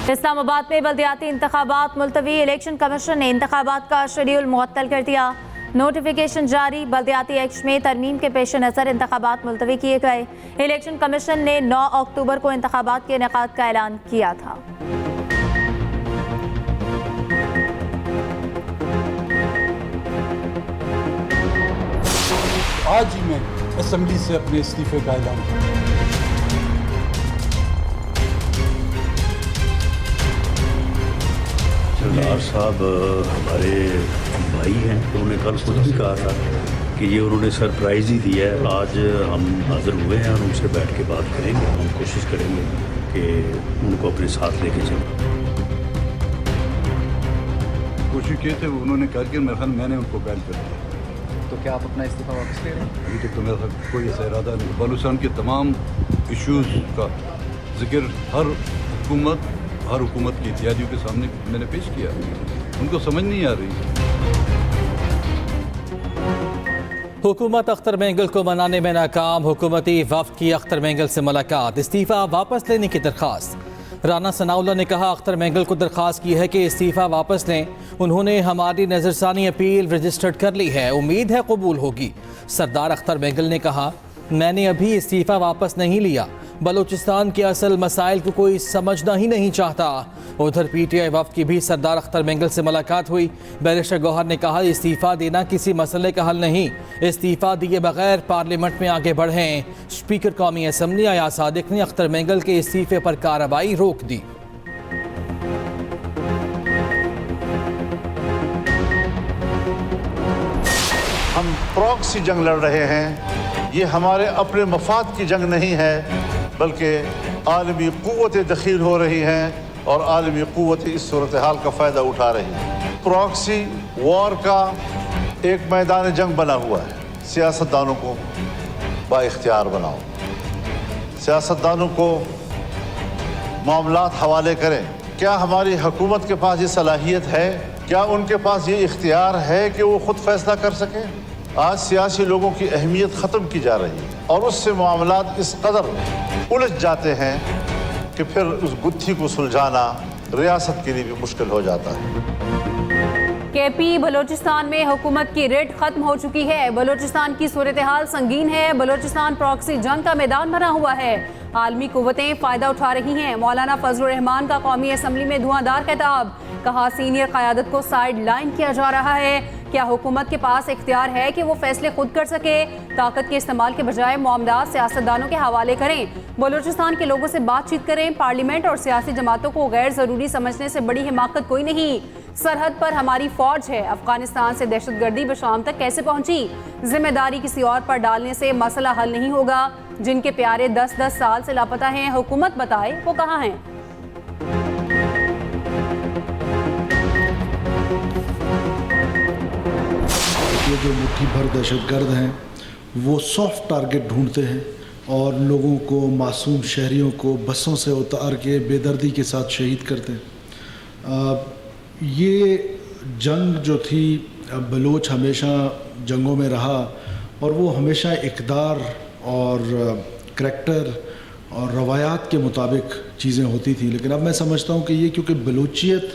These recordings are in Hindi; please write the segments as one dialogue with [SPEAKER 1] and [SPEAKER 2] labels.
[SPEAKER 1] इस्लामाबाद में बल्दियाती इंतखाबात मुलतवी। इलेक्शन कमीशन ने इंतखाबात का शेड्यूल मुअत्तल कर दिया। नोटिफिकेशन जारी। बल्दियाती एक्ट में तरमीम के पेश नज़र इंतखाबात मुलतवी किए गए। इलेक्शन कमीशन ने 9 अक्टूबर को इंतखाबात के इनेकाद का ऐलान किया था।
[SPEAKER 2] आज ही मैं असेंबली से अपने इस्तीफे का ऐलान किया।
[SPEAKER 3] सरदार साहब हमारे भाई हैं, उन्होंने कल खुद भी कहा था कि ये उन्होंने सरप्राइज़ ही दिया है। आज हम हाज़िर हुए हैं और उनसे बैठ के बात करेंगे। हम कोशिश करेंगे कि उनको अपने साथ लेके चलें।
[SPEAKER 2] कोशिश किए थे, उन्होंने कर के मेरे ख्याल मैंने उनको बैल कर दिया।
[SPEAKER 4] तो क्या आप अपना इस्तीफा वापस ले रहे हैं?
[SPEAKER 2] अभी तक तो मेरा ख्याल कोई ऐसा इरादा नहीं। बलूचिस्तान के तमाम इश्यूज़ का जिक्र हर हुकूमत की इत्यादियों के सामने मैंने पेश किया। उनको समझ नहीं आ रही।
[SPEAKER 5] हुकूमत अख्तर मेंगल को मनाने में नाकाम। हुकूमती वफ्द की अख्तर मेंगल से मुलाकात। इस्तीफा वापस लेने की दरख्वास्त। राना सनाउल्लाह ने कहा अख्तर मेंगल को दरख्वास्त की है कि इस्तीफा वापस लें। उन्होंने हमारी नज़रसानी अपील रजिस्टर्ड कर ली है, उम्मीद है कबूल होगी। सरदार अख्तर मेंगल ने कहा मैंने अभी इस्तीफा वापस नहीं लिया। बलूचिस्तान के असल मसाइल को कोई समझना ही नहीं चाहता। उधर PTI वफ्द की भी सरदार अख्तर मेंगल से मुलाकात हुई। बैरिस्टर गौहर ने कहा इस्तीफा देना किसी मसले का हल नहीं, इस्तीफा दिए बगैर पार्लियामेंट में आगे बढ़ें। स्पीकर कौमी असम्बली अयाज सादिक ने अख्तर मेंगल के इस्तीफे पर कार्रवाई रोक दी।
[SPEAKER 6] हम प्रॉक्सी जंग लड़ रहे हैं। ये हमारे अपने मफाद की जंग नहीं है, बल्कि आलमी क़ुव्वतें दखील हो रही हैं और आलमी क़ुव्वतें इस सूरत हाल का फ़ायदा उठा रही हैं। प्रॉक्सी वॉर का एक मैदान जंग बना हुआ है। सियासतदानों को बाइख्तियार बनाओ, सियासतदानों को मामलात हवाले करें। क्या हमारी हुकूमत के पास ये सलाहियत है? क्या उनके पास ये इख्तियार है कि वो ख़ुद फैसला कर सकें? आज सियासी लोगों की अहमियत ख़त्म की जा रही है और उससे मामलात इस कदर उलझ जाते हैं कि फिर उस गुत्थी को सुलझाना रियासत के लिए भी मुश्किल हो जाता है।
[SPEAKER 1] KP बलूचिस्तान में हुकूमत की रेड खत्म हो चुकी है। बलूचिस्तान की सूरत हाल संगीन है। बलूचिस्तान प्रॉक्सी जंग का मैदान बना हुआ है। आलमी कुव्वतें फ़ायदा उठा रही हैं। मौलाना फजलुर रहमान का कौमी असम्बली में धुआंधार खिताब। कहा सीनियर क़यादत को साइड लाइन किया जा रहा है। क्या हुकूमत के पास इख्तियार है कि वो फैसले खुद कर सके? ताकत के इस्तेमाल के बजाय मामलात सियासतदानों के हवाले करें। बलूचिस्तान के लोगों से बातचीत करें। पार्लियामेंट और सियासी जमातों को गैर ज़रूरी समझने से बड़ी हिमाकत कोई नहीं। सरहद पर हमारी फौज है। अफगानिस्तान से दहशतगर्दी बशाम तक कैसे पहुंची? जिम्मेदारी किसी और पर डालने से मसला हल नहीं होगा। जिनके प्यारे 10-10 साल से लापता हैं, हुकूमत बताए वो कहाँ हैं?
[SPEAKER 7] ये जो मुट्ठी भर दहशतगर्द हैं वो सॉफ्ट टारगेट ढूंढते हैं और लोगों को, मासूम शहरियों को बसों से उतार के बेदर्दी के साथ शहीद करते हैं। ये जंग जो थी, बलोच हमेशा जंगों में रहा और वो हमेशा इक़दार और करैक्टर और रवायात के मुताबिक चीज़ें होती थी। लेकिन अब मैं समझता हूँ कि ये क्योंकि बलूचियत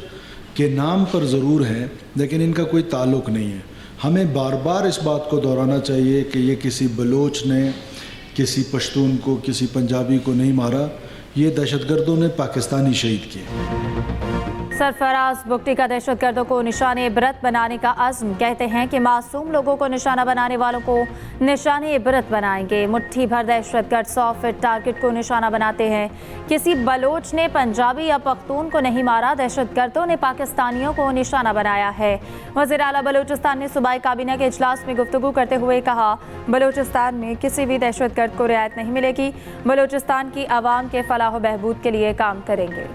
[SPEAKER 7] के नाम पर ज़रूर हैं लेकिन इनका कोई ताल्लुक़ नहीं है। हमें बार बार इस बात को दोहराना चाहिए कि ये किसी बलोच ने किसी पश्तून को, किसी पंजाबी को नहीं मारा। ये दहशतगर्दों ने पाकिस्तानी शहीद किए।
[SPEAKER 1] सरफराज बुगटी का दहशतगर्दों को निशाने इबरत बनाने का अज़्म। कहते हैं कि मासूम लोगों को निशाना बनाने वालों को निशाने इबरत बनाएंगे। मुट्ठी भर दहशतगर्द 100 फीट टारगेट को निशाना बनाते हैं। किसी बलोच ने पंजाबी या पख्तून को नहीं मारा, दहशतगर्दों ने पाकिस्तानियों को निशाना बनाया है। वज़ीर आला बलूचिस्तान ने सूबाई काबीना के इजलास में गुफ्तगू करते हुए कहा बलूचिस्तान में किसी भी दहशतगर्द को रियायत नहीं मिलेगी। बलूचिस्तान की आवाम के फलाह व बहबूद के लिए काम करेंगे।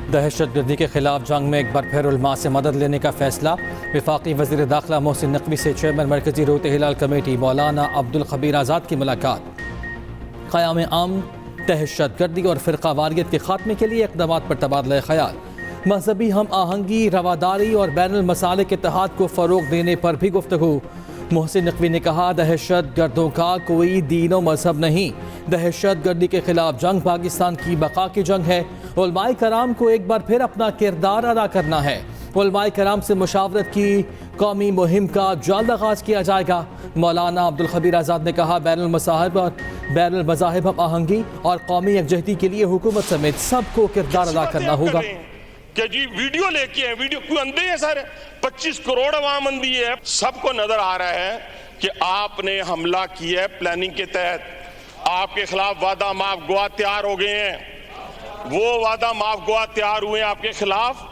[SPEAKER 5] दहशतगर्दी के खिलाफ जंग में एक बार फिर उलमा से मदद लेने का फैसला। वफाकी वज़ीर दाखिला मोहसिन नकवी से चेयरमैन मरकज़ी रोते हिलाल कमेटी मौलाना अब्दुल खबीर आज़ाद की मुलाकात। क़याम अमन, दहशतगर्दी और फ़िरक़ावारियत के खात्मे के लिए इक़दामात पर तबादला ख़याल। मजहबी हम आहंगी, रवादारी और बैनुल मसालिक इत्तेहाद को फ़रोग देने पर भी गुफ्तगू। मोहसिन नकवी ने कहा, दहशत गर्दों का कोई दीन और मजहब नहीं, दहशत गर्दी के खिलाफ जंग पाकिस्तान की बका की जंग है। उलमाए कराम को एक बार फिर अपना किरदार अदा करना है। उलमाए कराम से मुशावरत की कौमी मुहिम का जल्द आगाज़ किया जाएगा। मौलाना अब्दुल खबीर आज़ाद ने कहा, बैनुल मज़ाहिब हम आहंगी और कौमी यकजहती के लिए हुकूमत समेत सबको किरदार अदा करना होगा।
[SPEAKER 8] कि जी वीडियो लेके हैं, वीडियो कोई अंधे हैं सर? 25 करोड़ अवाम अंधी है। सबको नजर आ रहा है कि आपने हमला किया है प्लानिंग के तहत। आपके खिलाफ वादा माफ गुआ तैयार हो गए हैं, वो वादा माफ गुआ तैयार हुए आपके खिलाफ।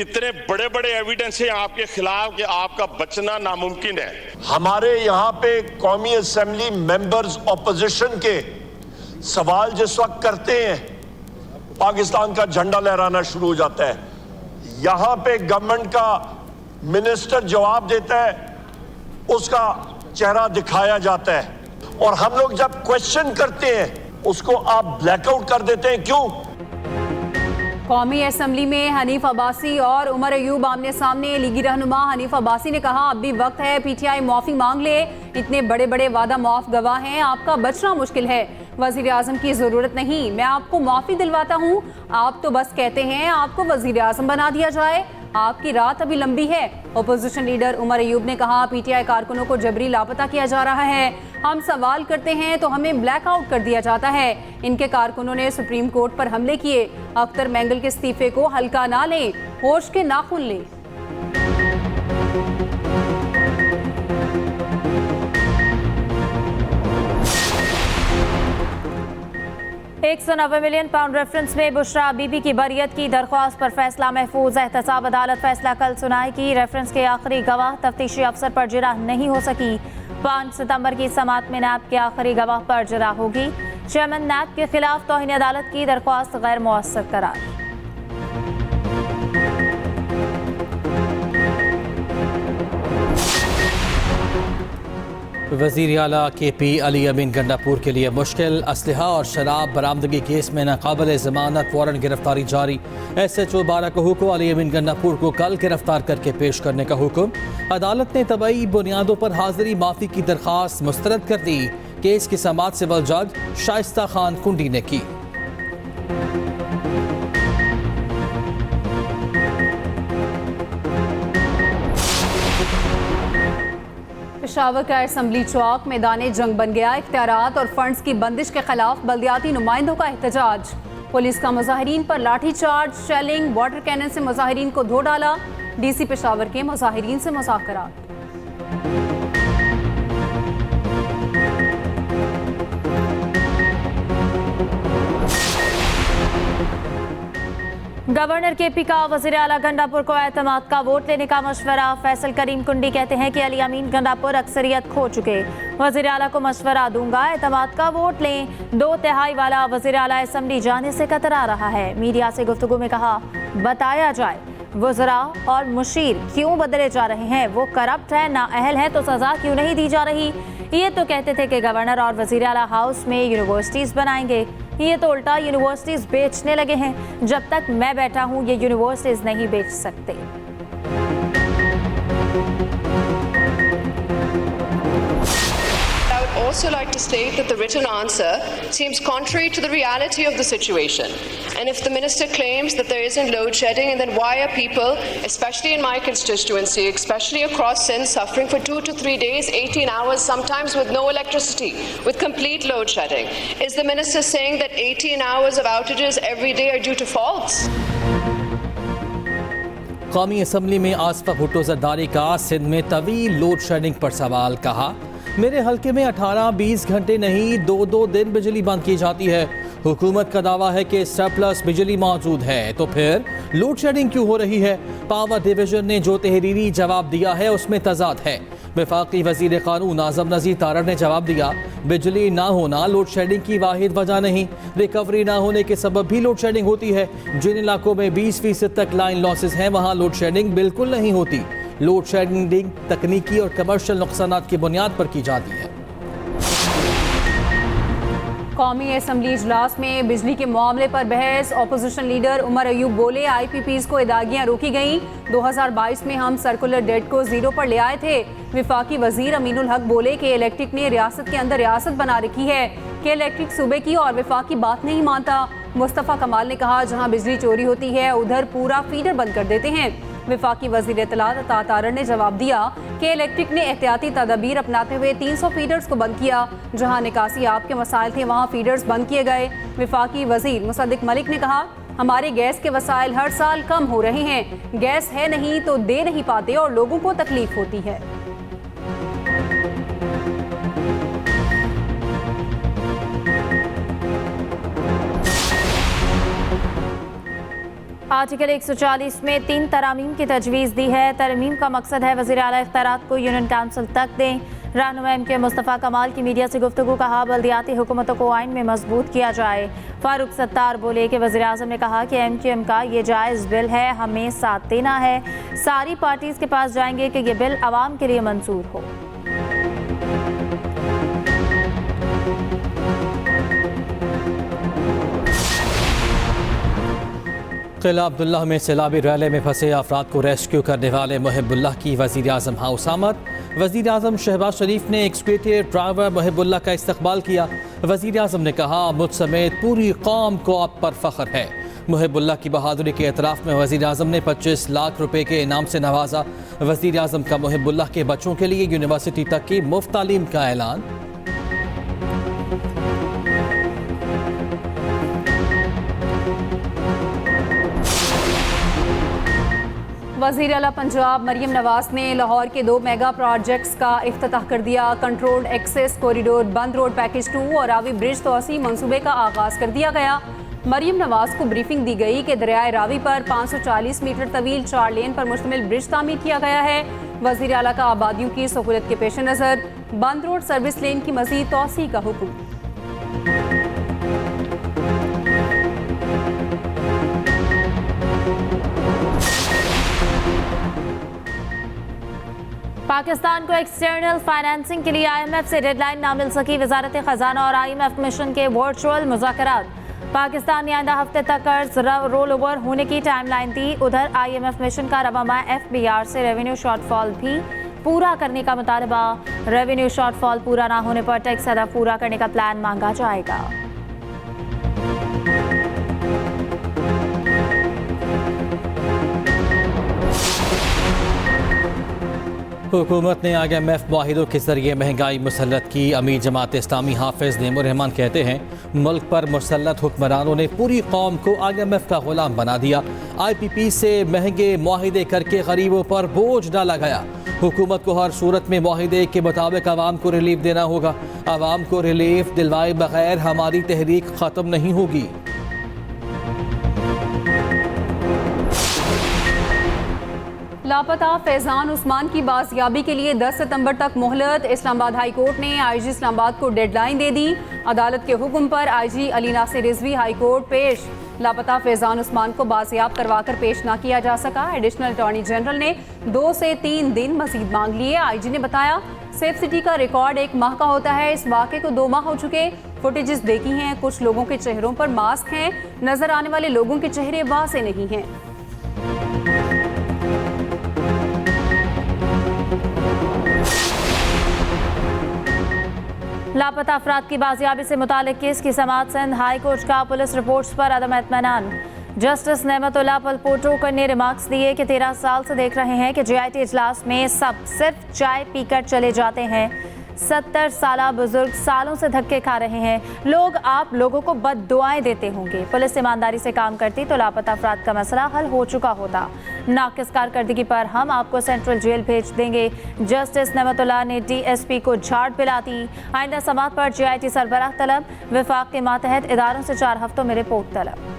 [SPEAKER 8] इतने बड़े बड़े एविडेंस हैं आपके खिलाफ कि आपका बचना नामुमकिन है।
[SPEAKER 9] हमारे यहाँ पे कौमी असेंबली मेंबर्स ऑपोजिशन के सवाल जिस वक्त करते हैं, पाकिस्तान का झंडा लहराना शुरू हो जाता है। यहाँ पे गवर्नमेंट का मिनिस्टर जवाब देता है, उसका चेहरा दिखाया जाता है, और हम लोग जब क्वेश्चन करते हैं उसको आप ब्लैकआउट कर देते हैं। क्यों?
[SPEAKER 1] कौमी असम्बली में हनीफ अब्बासी और उमर अयूब आमने सामने। लीगी रहनुमा हनीफ अब्बासी ने कहा, अब भी वक्त है, पीटीआई माफी मांग ले, इतने बड़े बड़े वादा माफ गवाह हैं, आपका बचना मुश्किल है, वजीर आजम की जरूरत नहीं, मैं आपको माफी दिलवाता हूँ, आप तो बस कहते हैं आपको वजीर आजम बना दिया जाए, आपकी रात अभी लंबी है। अपोजिशन लीडर उमर अयूब ने कहा, पीटीआई कारकुनों को जबरी लापता किया जा रहा है, हम सवाल करते हैं तो हमें ब्लैकआउट कर दिया जाता है। इनके कारकुनों ने सुप्रीम कोर्ट पर हमले किए, अख्तर मैंगल के इस्तीफे को हल्का ना लें, होश के नाखून लें।
[SPEAKER 10] 190 मिलियन पाउंड रेफरेंस में बुशरा बीबी की बरियत की दरख्वास्त पर फैसला महफूज। एहतसाब अदालत फैसला कल सुनाएगी। रेफरेंस के आखिरी गवाह तफ्तीशी अफसर पर जिरा नहीं हो सकी। 5 सितंबर की समाअत में नैब के आखिरी गवाह पर जिरा होगी। चेयरमैन नैब के खिलाफ तौहीन अदालत की दरख्वास्त गैर मुअस्सर करार।
[SPEAKER 5] वज़ीर आला KP अली अमीन गंडापुर के लिए मुश्किल। असलहा और शराब बरामदगी केस में नाकाबिल ज़मानत वारंट गिरफ्तारी जारी। SHO 12 को हुक्म, अली अमीन गंडापुर को कल गिरफ्तार करके पेश करने का हुक्म। अदालत ने तबई बुनियादों पर हाजिरी माफ़ी की दरख्वास्त मुस्तरद कर दी। केस की समाअत सिविल जज शाइस्ता खान कुंडी ने की।
[SPEAKER 1] पेशावर का असम्बली चौक मैदान जंग बन गया। इख्तियारात और फंड्स की बंदिश के खिलाफ बल्दियाती नुमाइंदों का एहतजाज। पुलिस का मुजाहिरीन पर लाठीचार्ज, शेलिंग, वाटर कैनन से मुजाहिरीन को धो डाला। DC पेशावर के मुजाहिरीन से मुज़ाकरात।
[SPEAKER 10] गवर्नर KP का वज़ीर आला गंडापुर को एतमाद का वोट लेने का मशवरा। फैसल करीम कुंडी कहते हैं कि अली अमीन गंडापुर अक्सरियत खो चुके, वज़ीर आला को मशवरा दूंगा, एतमाद का वोट लें। 2/3 वाला वज़ीर आला असम्बली जाने से कतरा रहा है। मीडिया से गुफ्तगू में कहा, बताया जाए वज़रा और मुशीर क्यों बदले जा रहे हैं, वो करप्ट है, नाअहल है, तो सज़ा क्यों नहीं दी जा रही। ये तो कहते थे कि गवर्नर और वज़ीर आला हाउस में यूनिवर्सिटीज़ बनाएंगे, ये तो उल्टा यूनिवर्सिटीज़ बेचने लगे हैं। जब तक मैं बैठा हूँ ये यूनिवर्सिटीज़ नहीं बेच सकते।
[SPEAKER 11] I would also like to state that the written answer seems contrary to the reality of the situation. And if the minister claims that there isn't load shedding, then why are people, especially in my constituency, especially across Sindh, suffering for 2 to 3 days, 18 hours, sometimes with no electricity, with complete load shedding? Is the minister saying that 18 hours of outages every day are due to faults?
[SPEAKER 5] कौमी असम्बली में आसफा भुट्टो जरदारी का सिंध में तवील लोड शेडिंग पर सवाल। कहा, मेरे हल्के में 18-20 घंटे नहीं 2-2 दिन बिजली बंद की जाती है। हुकूमत का दावा है कि सरप्लस बिजली मौजूद है, तो फिर लोड शेडिंग क्यों हो रही है। पावर डिवीजन ने जो तहरीरी जवाब दिया है उसमें तजाद है। वफाकी वजीर कानून आजम नज़ीर तारड़ ने जवाब दिया, बिजली ना होना लोड शेडिंग की वाहिद वजह नहीं, रिकवरी ना होने के सबब भी लोड शेडिंग होती है। जिन इलाकों में 20% तक लाइन लॉसेस हैं वहाँ लोड शेडिंग बिल्कुल नहीं होती। लोड शेडिंग तकनीकी और कमर्शियल नुकसानात की बुनियाद पर की जाती है।
[SPEAKER 1] कौमी असम्बली इजलास में बिजली के मामले पर बहस। अपोजिशन लीडर उमर अयूब बोले IPPs को अदायगियाँ रोकी गईं। 2022 में हम सर्कुलर डेट को जीरो पर ले आए थे। विफाकी वजीर अमीनुल हक बोले कि इलेक्ट्रिक ने रियासत के अंदर रियासत बना रखी है कि इलेक्ट्रिक सूबे की और विफाकी बात नहीं मानता। मुस्तफ़ा कमाल ने कहा जहाँ बिजली चोरी होती है उधर पूरा फीडर बंद कर देते हैं। विफाकी वजीर इत्तलात अता तारर ने जवाब दिया कि इलेक्ट्रिक ने एहतियाती तदाबीर अपनाते हुए 300 फीडर्स को बंद किया। जहां निकासी आप के मसाइल थे वहां फीडर्स बंद किए गए। विफाकी वजीर मुसद्दिक मलिक ने कहा हमारे गैस के वसाइल हर साल कम हो रहे हैं। गैस है नहीं तो दे नहीं पाते और लोगों को तकलीफ होती है।
[SPEAKER 10] आर्टिकल 140 में 3 तरमीम की तजवीज़ दी है। तरमीम का मकसद है वज़ीर आला इख्तियारात को यूनियन काउंसिल तक दें। रहनुमा MKM मुस्तफ़ा कमाल की मीडिया से गुफ्तगू। कहा बल्दियाती हुकूमतों को आइन में मजबूत किया जाए। फारूक सत्तार बोले कि वज़ीर आज़म ने कहा कि MKM का ये जायज़ बिल है, हमें साथ देना है। सारी पार्टीज़ के पास जाएंगे कि ये बिल आवाम के लिए मंजूर हो।
[SPEAKER 5] किला अब्दुल्लाह में सैलाबी रैली में फंसे अफराद को रेस्क्यू करने वाले मुहिबुल्लाह की वज़ीर आज़म हाउस आमद। वज़ीर आज़म शहबाज शरीफ ने एक्सक्यूटिव ड्राइवर मुहिबुल्लाह का इस्तकबाल किया। वज़ीर आज़म ने कहा मुझ समेत पूरी कौम को आप पर फ़ख्र है। मुहिबुल्लाह की बहादुरी के एतराफ़ में वज़ीर आज़म ने 25 लाख रुपए के इनाम से नवाजा। वज़ीर आज़म का मुहिबुल्लाह के बच्चों के लिए यूनिवर्सिटी तक की मुफ्त तालीम का ऐलान।
[SPEAKER 1] वज़ीर आला पंजाब मरियम नवाज ने लाहौर के 2 मेगा प्रोजेक्ट्स का इफ्तिताह कर दिया। कंट्रोल्ड एक्सेस कॉरिडोर, बंद रोड पैकेज 2 और रावी ब्रिज तोसी मंसूबे का आगाज़ कर दिया गया। मरियम नवाज को ब्रीफिंग दी गई कि दरियाए रावी पर 540 मीटर तवील 4 लेन पर मुश्तमिल ब्रिज तामीर किया गया है। वज़ीर आला का आबादियों की सहूलत के पेश नज़र बंद रोड सर्विस लेन की मज़ीद तोसी का हुक्म।
[SPEAKER 10] पाकिस्तान को एक्सटर्नल फाइनेंसिंग के लिए IMF से डेडलाइन ना मिल सकी। वजारत खजाना और IMF मिशन के वर्चुअल मुज़ाकरात। पाकिस्तान ने आइंदा हफ्ते तक कर्ज रोल ओवर होने की टाइमलाइन दी। उधर IMF मिशन का रवा माह FBR से रेवेन्यू शॉर्टफॉल भी पूरा करने का मुतालबा। रेवेन्यू शॉर्टफॉल पूरा ना होने पर टैक्स अदा पूरा करने का प्लान मांगा जाएगा।
[SPEAKER 5] हुकूमत ने IMF मुआहिदों के जरिए महंगाई मुसल्लत की। अमीर जमात इस्लामी हाफिज नेमुर रहमान कहते हैं मुल्क पर मुसल्लत हुक्मरानों ने पूरी कौम को IMF का गुलाम बना दिया। IPP से महंगे मुआहिदे करके गरीबों पर बोझ डाला गया। हुकूमत को हर सूरत में मुआहिदे के मुताबिक आवाम को रिलीफ देना होगा। आवाम को रिलीफ दिलवाए बगैर हमारी तहरीक ख़त्म नहीं होगी।
[SPEAKER 1] लापता फैज़ान उस्मान की बाजियाबी के लिए 10 सितंबर तक मोहलत। इस्लामाबाद हाई कोर्ट ने IG इस्लामाबाद को डेडलाइन दे दी। अदालत के हुक्म पर IG Ali Nasir Rizvi high court पेश। लापता फैज़ान उस्मान को बाजियाब करवाकर पेश ना किया जा सका। एडिशनल अटॉर्नी जनरल ने 2 से 3 दिन मजीद मांग लिए। IG ने बताया सेफ सिटी का रिकॉर्ड 1 माह का होता है। इस वाक़े को 2 माह हो चुके। फुटेजेस देखी हैं, कुछ लोगों के चेहरों पर मास्क हैं, नजर आने वाले लोगों के चेहरे वाज़ेह नहीं हैं।
[SPEAKER 10] लापता अफराद की बाजियाबी से मुतालिक केस की समाअत सिंध हाई कोर्ट का पुलिस रिपोर्ट्स पर अदम इत्मीनान। जस्टिस नेमतुल्लाह पलपोटोकर ने रिमार्क्स दिए कि 13 साल से देख रहे हैं कि JIT इजलास में सब सिर्फ चाय पीकर चले जाते हैं। 70 साला बुजुर्ग सालों से धक्के खा रहे हैं। लोग आप लोगों को बद्दुआएं देते होंगे। पुलिस ईमानदारी से काम करती तो लापता अफराद का मसला हल हो चुका होता। नाकिस कारकर्दगी पर हम आपको सेंट्रल जेल भेज देंगे। जस्टिस नेमतुल्लाह ने DSP को झाड़ पिलाती। आइंदा समाअत पर JIT सरबराह तलब। विफाक के मातहत इदारों से 4 हफ्तों में रिपोर्ट तलब।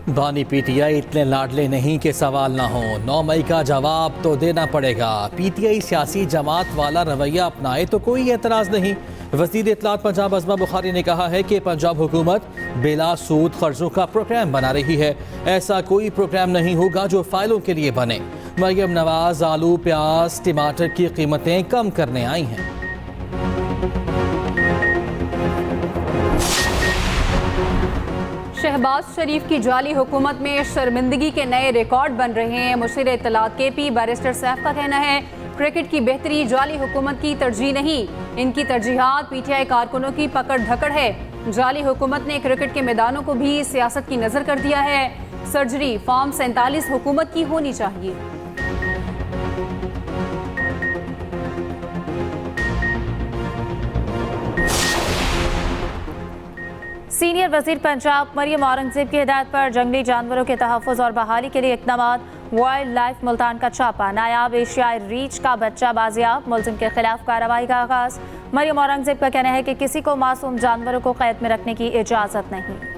[SPEAKER 5] बानी PTI इतने लाडले नहीं कि सवाल ना हो। 9 मई का जवाब तो देना पड़ेगा। PTI सियासी जमात वाला रवैया अपनाए तो कोई एतराज़ नहीं। वज़ीर इत्तलात पंजाब अज़मा बुखारी ने कहा है कि पंजाब हुकूमत बिला सूद कर्जों का प्रोग्राम बना रही है। ऐसा कोई प्रोग्राम नहीं होगा जो फाइलों के लिए बने। मरियम नवाज आलू प्याज टमाटर की कीमतें कम करने आई हैं।
[SPEAKER 1] शहबाज शरीफ की जाली हुकूमत में शर्मिंदगी के नए रिकॉर्ड बन रहे हैं। मुशीर इत्तलात केपी बैरिस्टर सैफ का कहना है क्रिकेट की बेहतरी जाली हुकूमत की तरजीह नहीं, इनकी तरजीहात पीटीआई कारकुनों की पकड़ धकड़ है। जाली हुकूमत ने क्रिकेट के मैदानों को भी सियासत की नजर कर दिया है। सर्जरी फॉर्म 47 हुकूमत की होनी चाहिए।
[SPEAKER 10] सीनियर वजीर पंजाब मरियम औरंगजेब की हिदायत पर जंगली जानवरों के तहफ़्फ़ुज़ और बहाली के लिए इक़दामात। वाइल्ड लाइफ मुल्तान का छापा, नायाब एशियाई रीछ का बच्चा बाजियाब, मुलजिम के खिलाफ कार्रवाई का आगाज़। मरियम औरंगजेब का कहना है कि किसी को मासूम जानवरों को कैद में रखने की इजाज़त नहीं।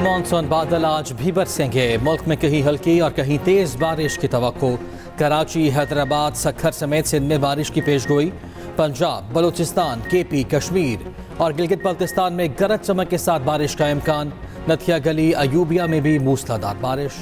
[SPEAKER 5] मॉनसून बादल आज भी बरसेंगे। मुल्क में कहीं हल्की और कहीं तेज बारिश की तवक्को। कराची, हैदराबाद, सक्खर समेत सिंध में बारिश की पेशगोई। पंजाब, बलूचिस्तान, केपी, कश्मीर और गिलगित बल्तिस्तान में गरज चमक के साथ बारिश का इम्कान। नथिया गली, अयूबिया में भी मूसलाधार बारिश।